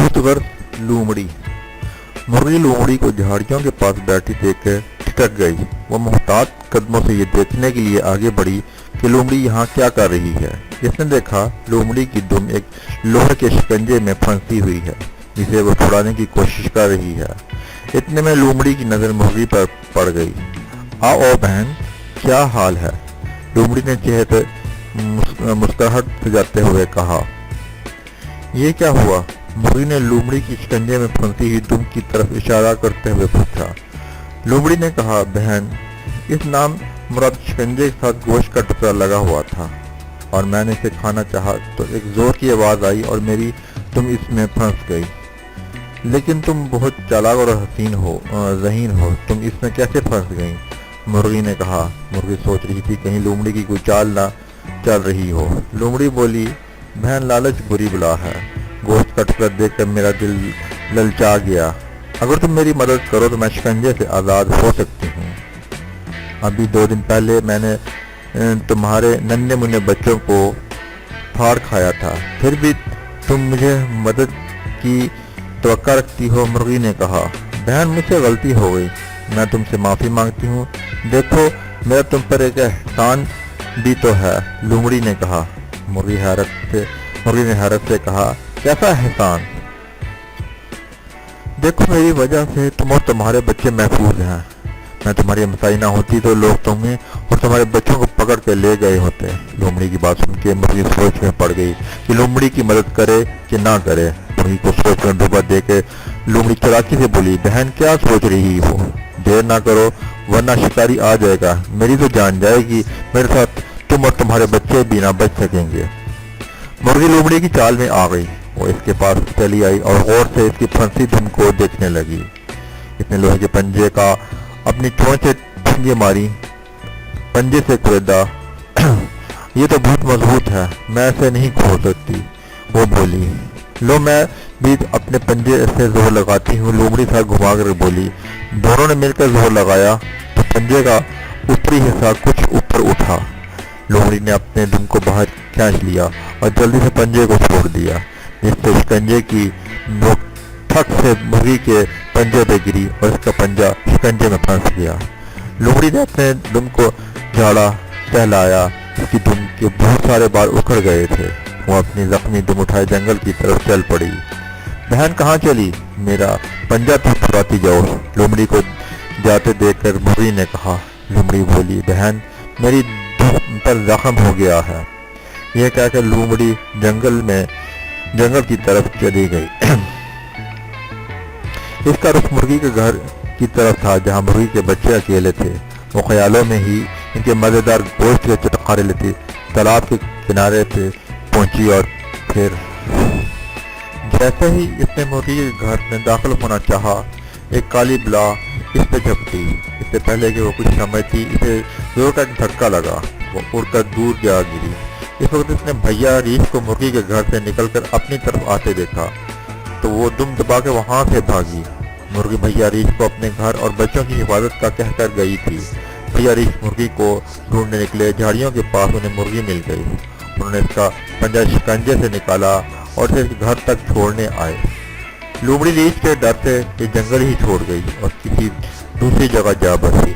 भूतगर लोमड़ी। मुर्गी लोमड़ी को झाड़ियों के पास बैठी देखकर ठिठक गई। वह मोहतात कदमों से ये देखने के लिए आगे बढ़ी कि लोमड़ी यहाँ क्या कर रही है। इसने देखा लोमड़ी की दुम एक लोहे के शिकंजे में फंसी हुई है जिसे वो छुड़ाने की कोशिश कर रही है। इतने में लोमड़ी की नजर मुर्गी पर पड़ गई। आओ बहन, क्या हाल है? लोमड़ी ने चेहरे पर मुस्कुराहट सजाते हुए कहा। ये क्या हुआ? मुर्गी ने लोमड़ी की शिकंजे में फंसी हुई दुम की तरफ इशारा करते हुए पूछा। लोमड़ी ने कहा, बहन, इस नाम मुराद शिकंजे के साथ गोश्त का टुकड़ा लगा हुआ था और मैंने इसे खाना चाहा तो एक जोर की आवाज आई और मेरी तुम इसमें फंस गई। लेकिन तुम बहुत चालाक और ज़हीन हो, तुम इसमें कैसे फंस गई? मुर्गी ने कहा। मुर्गी सोच रही थी कहीं लोमड़ी की कोई चाल ना चल रही हो। लोमड़ी बोली, बहन, लालच बुरी बला है। गोश्त का टुकड़ा देखकर मेरा दिल ललचा गया। अगर तुम मेरी मदद करो तो मैं शिकंजे से आज़ाद हो सकती हूँ। अभी 2 दिन पहले मैंने तुम्हारे नन्हे मुन्ने बच्चों को फाड़ खाया था, फिर भी तुम मुझे मदद की तवक्का रखती हो। मुर्गी ने कहा, बहन, मुझसे गलती हो गई, मैं तुमसे माफ़ी मांगती हूँ। देखो, मेरा तुम पर एक एहसान भी तो है। लोमड़ी ने कहा। मुर्गी ने हैरत से कहा, कैसा एहसान? देखो, मेरी वजह से तुम और तुम्हारे बच्चे महफूज हैं। मैं तुम्हारी हमसाई ना होती तो लोग तुम्हें और तुम्हारे बच्चों को पकड़ के ले गए होते। लोमड़ी की बात सुन के मुर्गी सोच में पड़ गई कि लोमड़ी की मदद करे कि ना करे। मुर्गी को सोच में डूबा देके लोमड़ी चालाकी से बोली, बहन, क्या सोच रही हो? देर ना करो वरना शिकारी आ जाएगा, मेरी तो जान जाएगी। मेरे साथ तुम और तुम्हारे बच्चे भी ना बच सकेंगे। मुर्गी लोमड़ी की चाल में आ गई। वो इसके पास चली आई और गौर से इसकी फंसी धुन को देखने लगी। इसने लोहे के पंजे का अपनी चोंच से ठूंगे मारी, पंजे से कुरेदा। ये तो बहुत मजबूत है, मैं ऐसे नहीं खो सकती, वो बोली। लो, मैं भी अपने पंजे से जोर लगाती हूँ, लोमड़ी सा घुमा कर बोली। दोनों ने मिलकर जोर लगाया तो पंजे का ऊपरी हिस्सा कुछ ऊपर उठा। लोमड़ी ने अपने दुम को बाहर खींच लिया और जल्दी से पंजे को छोड़ दिया, जिससे शिकंजे की नोक ठक से मुर्गी के पंजे पे गिरी और इसका पंजा शिकंजे में फंस गया। लोमड़ी ने अपने दुम को झाड़ा, सहलाया। इसकी दुम के बहुत सारे बाल उखड़ गए थे। वो अपनी जख्मी दुम उठाए जंगल की तरफ चल पड़ी। बहन, कहाँ चली? मेरा पंजा तो छुड़ाती जाओ, लोमड़ी को जाते देखकर मुर्गी ने कहा। लोमड़ी बोली, बहन, मेरी दुम पर जख्म हो गया है। यह कहकर लोमड़ी जंगल की तरफ चली गई। इसका रुख मुर्गी के घर की तरफ था जहां मुर्गी के बच्चे अकेले थे। वो ख्यालों में ही इनके मजेदार गोश्त के चटखारे लेती तालाब के किनारे पे पहुंची और फिर जैसे ही इसने मुर्गी के घर में दाखिल होना चाहा, एक काली बला इस पे झपटी। इससे पहले कि वो कुछ समझती, इसे जोर का धक्का लगा। वो उड़कर दूर जा गिरी। इस वक्त इसने भैया रीछ को मुर्गी के घर से निकलकर अपनी तरफ आते देखा तो वो दुम दबा के वहां से भागी। मुर्गी भैया रीछ को अपने घर और बच्चों की हिफाजत का कहकर गई थी। भैया रीछ मुर्गी को ढूंढने निकले। झाड़ियों के पास उन्हें मुर्गी मिल गई। उन्होंने इसका पंजा शिकंजे से निकाला और इसे घर तक छोड़ने आए। लोमड़ी रीछ के डर से ये जंगल ही छोड़ गई और किसी दूसरी जगह जा बसी।